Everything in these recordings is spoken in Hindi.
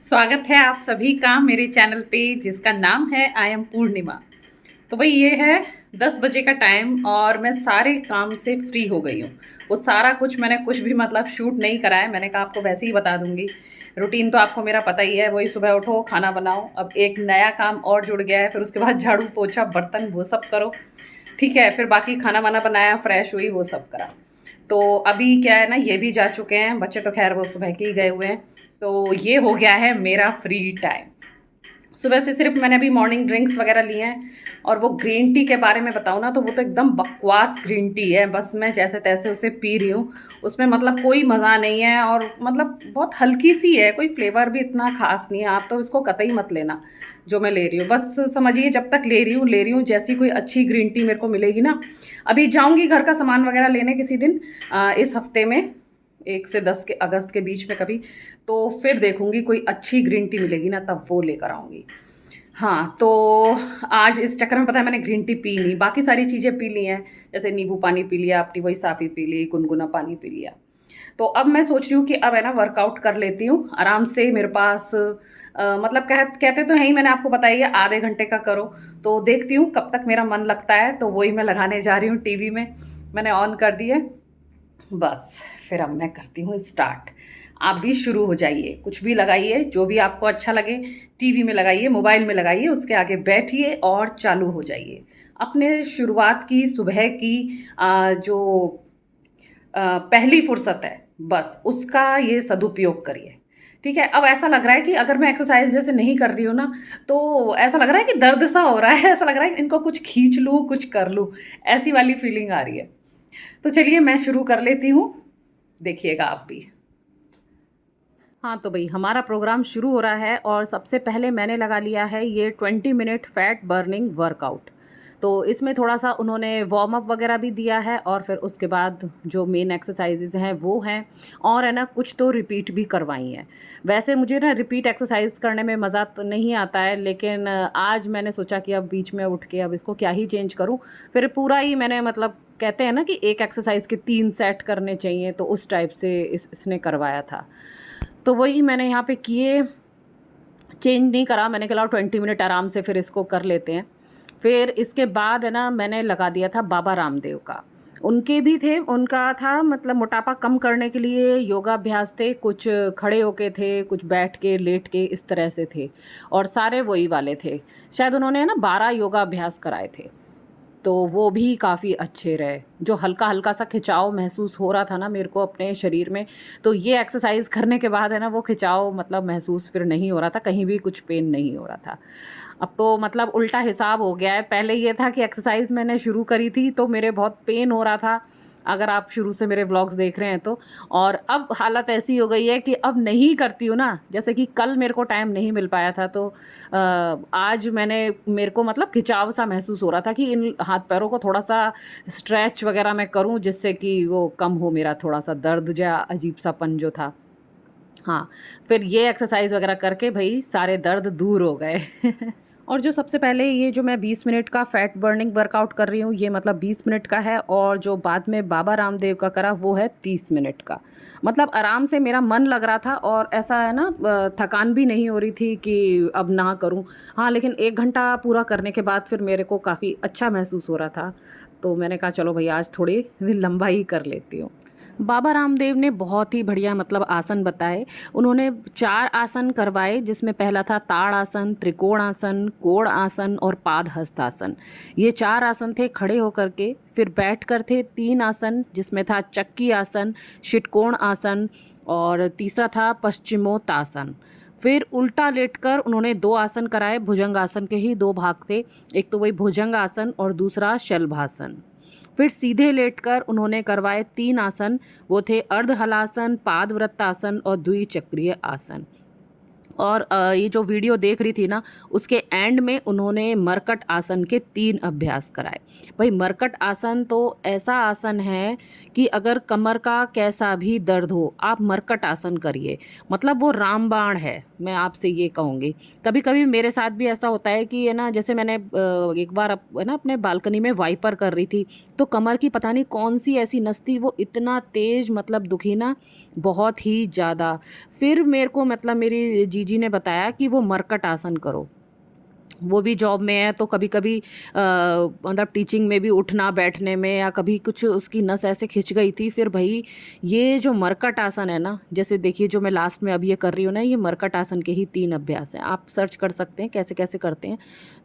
स्वागत है आप सभी का मेरे चैनल पे जिसका नाम है आई एम पूर्णिमा। तो भाई ये है 10 बजे का टाइम और मैं सारे काम से फ्री हो गई हूँ। वो सारा कुछ मैंने कुछ भी मतलब शूट नहीं करा है, मैंने कहा आपको वैसे ही बता दूंगी। रूटीन तो आपको मेरा पता ही है, वही सुबह उठो खाना बनाओ। अब एक नया काम और जुड़ गया है, फिर उसके बाद झाड़ू पोछा बर्तन वो सब करो। ठीक है, फिर बाकी खाना वाना बनाया, फ्रेश हुई, वो सब करा। तो अभी क्या है ना, ये भी जा चुके हैं बच्चे, तो खैर वो सुबह के ही गए हुए हैं। तो ये हो गया है मेरा फ्री टाइम। सुबह से सिर्फ मैंने अभी मॉर्निंग ड्रिंक्स वगैरह लिए हैं। और वो ग्रीन टी के बारे में बताऊँ ना, तो वो तो एकदम बकवास ग्रीन टी है, बस मैं जैसे तैसे उसे पी रही हूँ। उसमें मतलब कोई मज़ा नहीं है, और मतलब बहुत हल्की सी है, कोई फ्लेवर भी इतना खास नहीं है। आप तो इसको कतई मत लेना जो मैं ले रही हूँ, बस समझिए जब तक ले रही हूँ जैसी कोई अच्छी ग्रीन टी मेरे को मिलेगी ना। अभी जाऊँगी घर का सामान वगैरह लेने किसी दिन, इस हफ्ते में 1 से 10 के अगस्त के बीच में कभी। तो फिर देखूंगी कोई अच्छी ग्रीन टी मिलेगी ना, तब वो लेकर आऊँगी। हाँ, तो आज इस चक्कर में पता है मैंने ग्रीन टी पी नहीं, बाकी सारी चीज़ें पी ली हैं। जैसे नींबू पानी पी लिया, अपनी वही साफ़ी पी ली, गुनगुना पानी पी लिया। तो अब मैं सोच रही हूँ कि अब है ना वर्कआउट कर लेती हूँ आराम से। मेरे पास मतलब कहते तो हैं ही, मैंने आपको बताया है आधे घंटे का करो। तो देखती हूँ कब तक मेरा मन लगता है, तो वही मैं लगाने जा रही हूँ टीवी में। मैंने ऑन कर दी है, बस फिर अब मैं करती हूँ स्टार्ट। आप भी शुरू हो जाइए, कुछ भी लगाइए जो भी आपको अच्छा लगे। टीवी में लगाइए, मोबाइल में लगाइए, उसके आगे बैठिए और चालू हो जाइए। अपने शुरुआत की सुबह की जो पहली फुर्सत है, बस उसका ये सदुपयोग करिए। ठीक है, अब ऐसा लग रहा है कि अगर मैं एक्सरसाइज जैसे नहीं कर रही हूँ ना, तो ऐसा लग रहा है कि दर्द सा हो रहा है, ऐसा लग रहा है कि इनको कुछ खींच लूँ, कुछ कर लूँ। ऐसी वाली फीलिंग आ रही है। तो चलिए मैं शुरू कर लेती हूँ, देखिएगा आप भी। हाँ, तो भई हमारा प्रोग्राम शुरू हो रहा है और सबसे पहले मैंने लगा लिया है ये 20 मिनट फैट बर्निंग वर्कआउट। तो इसमें थोड़ा-सा उन्होंने वार्म अप वगैरह भी दिया है, और फिर उसके बाद जो मेन एक्सरसाइज़ेज़ हैं वो हैं, और है ना कुछ तो रिपीट भी करवाई हैं। वैसे मुझे ना रिपीट एक्सरसाइज़ करने में मज़ा तो नहीं आता है, लेकिन आज मैंने सोचा कि अब बीच में उठ के अब इसको क्या ही चेंज करूँ। फिर पूरा ही मैंने मतलब कहते हैं ना कि एक एक्सरसाइज़ के 3 सेट करने चाहिए, तो उस टाइप से इसने करवाया था। तो वही मैंने यहाँ पे किए, चेंज नहीं करा। मैंने कहा 20 मिनट आराम से फिर इसको कर लेते हैं। फिर इसके बाद है ना मैंने लगा दिया था बाबा रामदेव का। उनके भी थे, उनका था मतलब मोटापा कम करने के लिए योगाभ्यास थे, कुछ खड़े होके थे, कुछ बैठ के, लेट के, इस तरह से थे, और सारे वही वाले थे। शायद उन्होंने है ना 12 योगाभ्यास कराए थे। तो वो भी काफ़ी अच्छे रहे। जो हल्का-हल्का सा खिंचाव महसूस हो रहा था ना मेरे को अपने शरीर में, तो ये एक्सरसाइज़ करने के बाद है ना वो खिंचाव मतलब महसूस फिर नहीं हो रहा था, कहीं भी कुछ पेन नहीं हो रहा था। अब तो मतलब उल्टा हिसाब हो गया है, पहले ये था कि एक्सरसाइज़ मैंने शुरू करी थी तो मेरे बहुत पेन हो रहा था, अगर आप शुरू से मेरे व्लॉग्स देख रहे हैं तो। और अब हालत ऐसी हो गई है कि अब नहीं करती हूँ ना, जैसे कि कल मेरे को टाइम नहीं मिल पाया था, तो आज मेरे को मतलब खिंचाव सा महसूस हो रहा था कि इन हाथ पैरों को थोड़ा-सा स्ट्रेच वगैरह मैं करूँ, जिससे कि वो कम हो मेरा थोड़ा-सा दर्द या अजीब-सापन जो था। हाँ, फिर ये एक्सरसाइज़ वगैरह करके भई सारे दर्द दूर हो गए। और जो सबसे पहले ये जो मैं 20 मिनट का फैट बर्निंग वर्कआउट कर रही हूँ, ये मतलब 20 मिनट का है, और जो बाद में बाबा रामदेव का करा वो है 30 मिनट का। मतलब आराम से मेरा मन लग रहा था, और ऐसा है ना थकान भी नहीं हो रही थी कि अब ना करूँ। हाँ, लेकिन 1 घंटा पूरा करने के बाद फिर मेरे को काफ़ी अच्छा महसूस हो रहा था। तो मैंने कहा चलो भई आज थोड़ी लंबा ही कर लेती हूँ। बाबा रामदेव ने बहुत ही बढ़िया मतलब आसन बताए। उन्होंने 4 आसन करवाए, जिसमें पहला था ताड़ आसन, त्रिकोण आसन, कोण आसन और पाद हस्तासन। ये 4 आसन थे खड़े होकर के। फिर बैठकर थे 3 आसन, जिसमें था चक्की आसन, षटकोण आसन, और तीसरा था पश्चिमोत्तासन। फिर उल्टा लेटकर उन्होंने 2 आसन कराए, भुजंग आसन के ही 2 भाग थे। एक तो वही भुजंग आसन और दूसरा शलभासन। फिर सीधे लेटकर उन्होंने करवाए 3 आसन, वो थे अर्ध हलासन, पादवृत्तासन और द्विचक्रीय आसन। और ये जो वीडियो देख रही थी ना, उसके एंड में उन्होंने मरकट आसन के 3 अभ्यास कराए। भाई मरकट आसन तो ऐसा आसन है कि अगर कमर का कैसा भी दर्द हो, आप मरकट आसन करिए। मतलब वो रामबाण है, मैं आपसे ये कहूँगी। कभी-कभी मेरे साथ भी ऐसा होता है कि है ना, जैसे मैंने एक बार है ना अपने बालकनी में वाइपर कर रही थी, तो कमर की पता नहीं कौन-सी ऐसी नस थी, वो इतना तेज़ मतलब दुखी ना, बहुत ही ज़्यादा। फिर मेरे को मतलब मेरी जीजी ने बताया कि वो मरकट आसन करो। वो भी जॉब में है तो कभी-कभी मतलब टीचिंग में भी उठना बैठने में या कभी कुछ उसकी नस ऐसे खिंच गई थी। फिर भई ये जो मरकट आसन है ना, जैसे देखिए जो मैं लास्ट में अभी ये कर रही हूँ ना, ये मरकट आसन के ही 3 अभ्यास हैं। आप सर्च कर सकते हैं कैसे-कैसे करते हैं।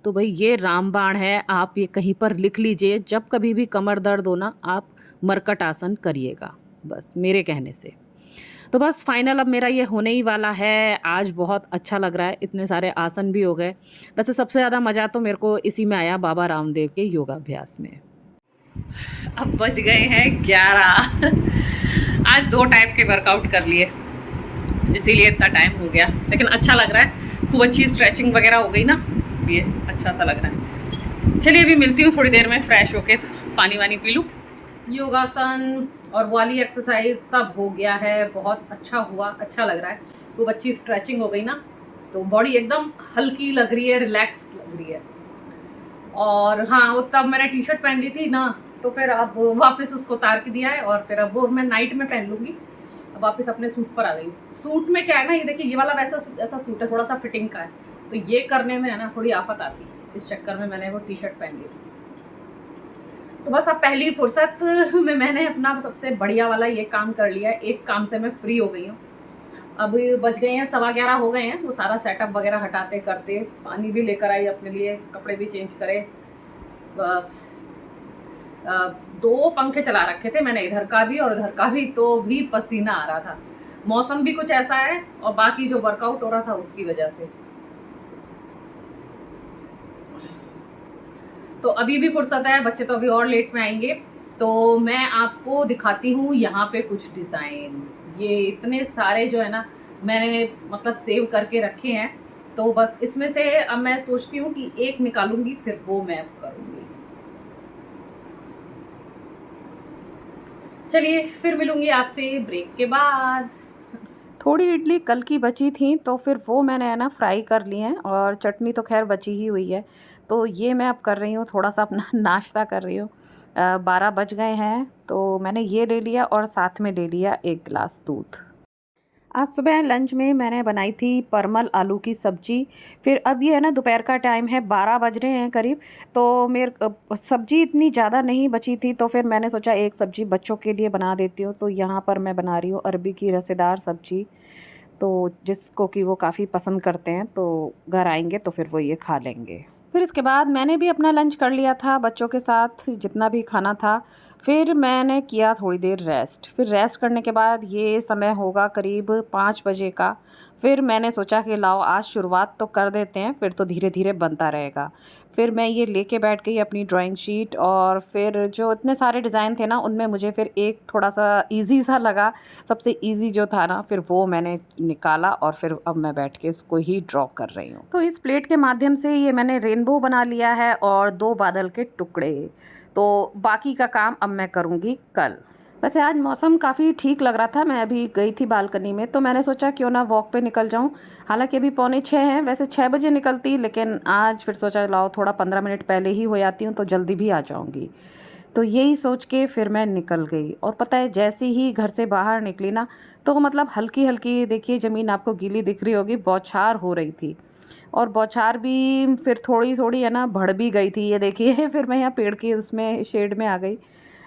तो भई ये रामबाण है, आप ये कहीं पर लिख लीजिए, जब कभी भी कमर दर्द हो ना, आप मरकट आसन करिएगा, बस मेरे कहने से। तो बस फाइनल अब मेरा ये होने ही वाला है। आज बहुत अच्छा लग रहा है, इतने सारे आसन भी हो गए। वैसे सबसे ज़्यादा मज़ा तो मेरे को इसी में आया बाबा रामदेव के योगाभ्यास में। अब बज गए हैं 11। आज 2 टाइप के वर्कआउट कर लिए, इसीलिए इतना टाइम हो गया, लेकिन अच्छा लग रहा है। खूब अच्छी स्ट्रेचिंग वगैरह हो गई ना, इसलिए अच्छा सा लग रहा है। चलिए अभी मिलती हूँ थोड़ी देर में, फ्रेश होके पानी वानी पी लूँ। योगासन और वाली एक्सरसाइज सब हो गया है, बहुत अच्छा हुआ, अच्छा लग रहा है। खूब अच्छी स्ट्रेचिंग हो गई ना, तो बॉडी एकदम हल्की लग रही है, रिलैक्स्ड लग रही है। और हाँ, वो तब मैंने टी शर्ट पहन ली थी ना, तो फिर अब वापस उसको उतार के दिया है, और फिर अब वो मैं नाइट में पहन लूँगी। अब वापस अपने सूट पर आ गई। सूट में क्या है ना, ये देखिए ये वाला वैसा ऐसा सूट है, थोड़ा सा फिटिंग का है, तो ये करने में है ना थोड़ी आफत आती, इस चक्कर में मैंने वो टी शर्ट पहन ली थी। तो बस अब पहली फुर्सत में मैंने अपना सबसे बढ़िया वाला ये काम कर लिया है, एक काम से मैं फ्री हो गई हूँ। अब बज गए हैं 11:15 हो गए हैं, वो सारा सेटअप वगैरह हटाते करते, पानी भी लेकर आई अपने लिए, कपड़े भी चेंज करे। बस 2 पंखे चला रखे थे मैंने, इधर का भी और उधर का भी, तो भी पसीना आ रहा था। मौसम भी कुछ ऐसा है, और बाकी जो वर्कआउट हो रहा था उसकी वजह से। तो अभी भी फुर्सत है, बच्चे तो अभी और लेट में आएंगे। तो मैं आपको दिखाती हूँ यहाँ पे कुछ डिज़ाइन। ये इतने सारे जो है ना, मैंने मतलब सेव करके रखे हैं, तो बस इसमें से अब मैं सोचती हूँ कि एक निकालूंगी, फिर वो मैं अब करूँगी। चलिए फिर मिलूंगी आपसे ब्रेक के बाद। थोड़ी इडली कल की बची थी तो फिर वो मैंने है ना फ्राई कर ली हैं, और चटनी तो खैर बची ही हुई है। तो ये मैं अब कर रही हूँ, थोड़ा सा अपना नाश्ता कर रही हूँ। 12 बज गए हैं तो मैंने ये ले लिया और साथ में ले लिया 1 गिलास दूध। आज सुबह लंच में मैंने बनाई थी परमल आलू की सब्जी। फिर अब ये है ना दोपहर का टाइम है, 12 बज रहे हैं करीब। तो मेरे सब्जी इतनी ज़्यादा नहीं बची थी, तो फिर मैंने सोचा एक सब्जी बच्चों के लिए बना देती हूँ। तो यहाँ पर मैं बना रही हूँ अरबी की रसेदार सब्जी। तो जिसको कि वो काफ़ी पसंद करते हैं, तो घर आएंगे तो फिर वो ये खा लेंगे। फिर इसके बाद मैंने भी अपना लंच कर लिया था बच्चों के साथ, जितना भी खाना था। फिर मैंने किया थोड़ी देर रेस्ट। फिर रेस्ट करने के बाद ये समय होगा करीब 5 बजे का। फिर मैंने सोचा कि लाओ आज शुरुआत तो कर देते हैं, फिर तो धीरे धीरे बनता रहेगा। फिर मैं ये लेके बैठ गई अपनी ड्राइंग शीट, और फिर जो इतने सारे डिज़ाइन थे ना, उनमें मुझे फिर एक थोड़ा सा इजी सा लगा। सबसे इजी जो था ना, फिर वो मैंने निकाला, और फिर अब मैं बैठ के इसको ही ड्रॉ कर रही हूँ। तो इस प्लेट के माध्यम से ये मैंने रेनबो बना लिया है और 2 बादल के टुकड़े। तो बाकी का काम अब मैं करूँगी कल। वैसे आज मौसम काफ़ी ठीक लग रहा था। मैं अभी गई थी बालकनी में, तो मैंने सोचा क्यों ना वॉक पे निकल जाऊं। हालांकि अभी 5:45 हैं, वैसे 6 बजे निकलती, लेकिन आज फिर सोचा लाओ थोड़ा 15 मिनट पहले ही हो जाती हूँ तो जल्दी भी आ जाऊँगी। तो यही सोच के फिर मैं निकल गई, और पता है जैसे ही घर से बाहर निकली ना, तो मतलब हल्की हल्की देखिए ज़मीन आपको गीली दिख रही होगी, बौछार हो रही थी। और बौछार भी फिर थोड़ी थोड़ी है ना बढ़ भी गई थी, ये देखिए। फिर मैं यहाँ पेड़ की उसमें शेड में आ गई,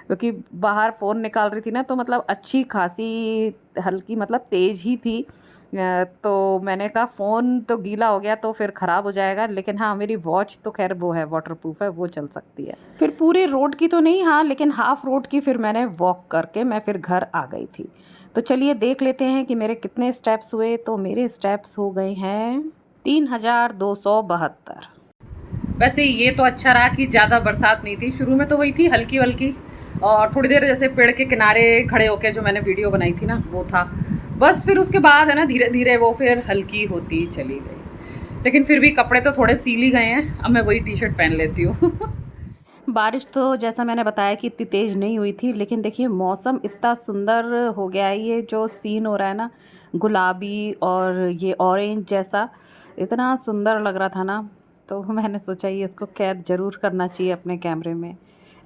क्योंकि बाहर फ़ोन निकाल रही थी ना, तो मतलब अच्छी खासी हल्की मतलब तेज़ ही थी। तो मैंने कहा फ़ोन तो गीला हो गया तो फिर ख़राब हो जाएगा, लेकिन हाँ मेरी वॉच तो खैर वो है, वाटरप्रूफ है, वो चल सकती है। फिर पूरे रोड की तो नहीं, हाँ लेकिन हाफ़ रोड की फिर मैंने वॉक करके मैं फिर घर आ गई थी। तो चलिए देख लेते हैं कि मेरे कितने स्टेप्स हुए। तो मेरे स्टेप्स हो गए हैं 3272। वैसे ये तो अच्छा रहा कि ज़्यादा बरसात नहीं थी, शुरू में तो वही थी हल्की वल्की, और थोड़ी देर जैसे पेड़ के किनारे खड़े होकर जो मैंने वीडियो बनाई थी ना, वो था। बस फिर उसके बाद है ना धीरे धीरे वो फिर हल्की होती चली गई, लेकिन फिर भी कपड़े तो थोड़े सील ही गए हैं। अब मैं वही टी शर्ट पहन लेती हूँ। बारिश तो जैसा मैंने बताया कि इतनी तेज़ नहीं हुई थी, लेकिन देखिए मौसम इतना सुंदर हो गया है। ये जो सीन हो रहा है ना, गुलाबी और ये ऑरेंज जैसा, इतना सुंदर लग रहा था ना। तो मैंने सोचा ये इसको कैद ज़रूर करना चाहिए अपने कैमरे में।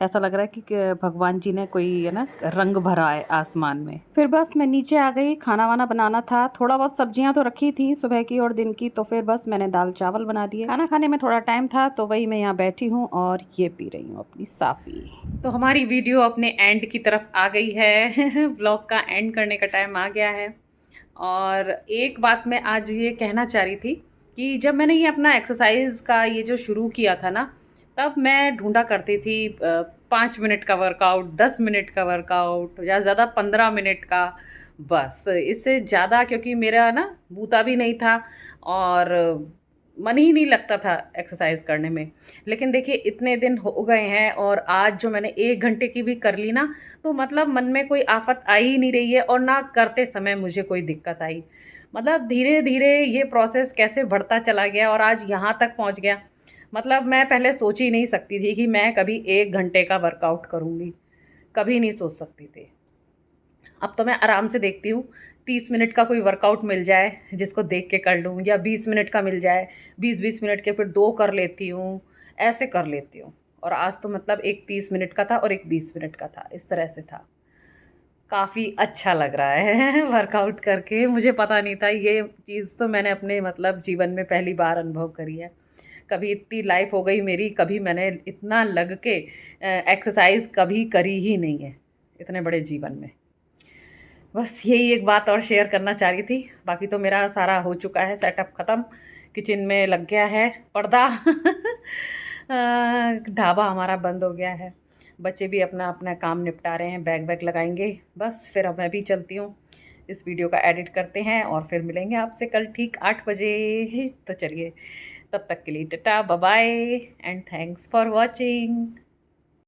ऐसा लग रहा है कि भगवान जी ने कोई है ना रंग भरा है आसमान में। फिर बस मैं नीचे आ गई, खाना वाना बनाना था, थोड़ा बहुत सब्जियां तो रखी थी सुबह की और दिन की, तो फिर बस मैंने दाल चावल बना दिए। खाना खाने में थोड़ा टाइम था तो वही मैं यहाँ बैठी हूँ और ये पी रही हूँ अपनी साफ़ी। तो हमारी वीडियो अपने एंड की तरफ आ गई है। व्लॉग का एंड करने का टाइम आ गया है। और एक बात मैं आज ये कहना चाह रही थी कि जब मैंने ये अपना एक्सरसाइज का ये जो शुरू किया था ना, तब मैं ढूंढा करती थी 5 मिनट का वर्कआउट, 10 मिनट का वर्कआउट या ज़्यादा 15 मिनट का, बस इससे ज़्यादा, क्योंकि मेरा ना बूता भी नहीं था और मन ही नहीं लगता था एक्सरसाइज करने में। लेकिन देखिए इतने दिन हो गए हैं और आज जो मैंने 1 घंटे की भी कर ली ना, तो मतलब मन में कोई आफत आ ही नहीं रही है और ना करते समय मुझे कोई दिक्कत आई। मतलब धीरे धीरे ये प्रोसेस कैसे बढ़ता चला गया और आज यहाँ तक पहुँच गया। मतलब मैं पहले सोच ही नहीं सकती थी कि मैं कभी 1 घंटे का वर्कआउट करूँगी, कभी नहीं सोच सकती थी। अब तो मैं आराम से देखती हूँ 30 मिनट का कोई वर्कआउट मिल जाए जिसको देख के कर लूँ, या 20 मिनट का मिल जाए, 20-20 मिनट के फिर 2 कर लेती हूँ, ऐसे कर लेती हूँ। और आज तो मतलब एक 30 मिनट का था और एक 20 मिनट का था, इस तरह से था। काफ़ी अच्छा लग रहा है वर्कआउट करके। मुझे पता नहीं था, ये चीज़ तो मैंने अपने मतलब जीवन में पहली बार अनुभव करी है। कभी इतनी लाइफ हो गई मेरी, कभी मैंने इतना लग के एक्सरसाइज कभी करी ही नहीं है इतने बड़े जीवन में। बस यही एक बात और शेयर करना चाह रही थी। बाकी तो मेरा सारा हो चुका है, सेटअप ख़त्म, किचन में लग गया है पर्दा। ढाबा हमारा बंद हो गया है। बच्चे भी अपना अपना काम निपटा रहे हैं, बैग वैग लगाएंगे। बस फिर अब मैं भी चलती हूँ, इस वीडियो का एडिट करते हैं और फिर मिलेंगे आपसे कल ठीक 8 बजे। तो चलिए, तब तक के लिए tata, bye bye and thanks for watching.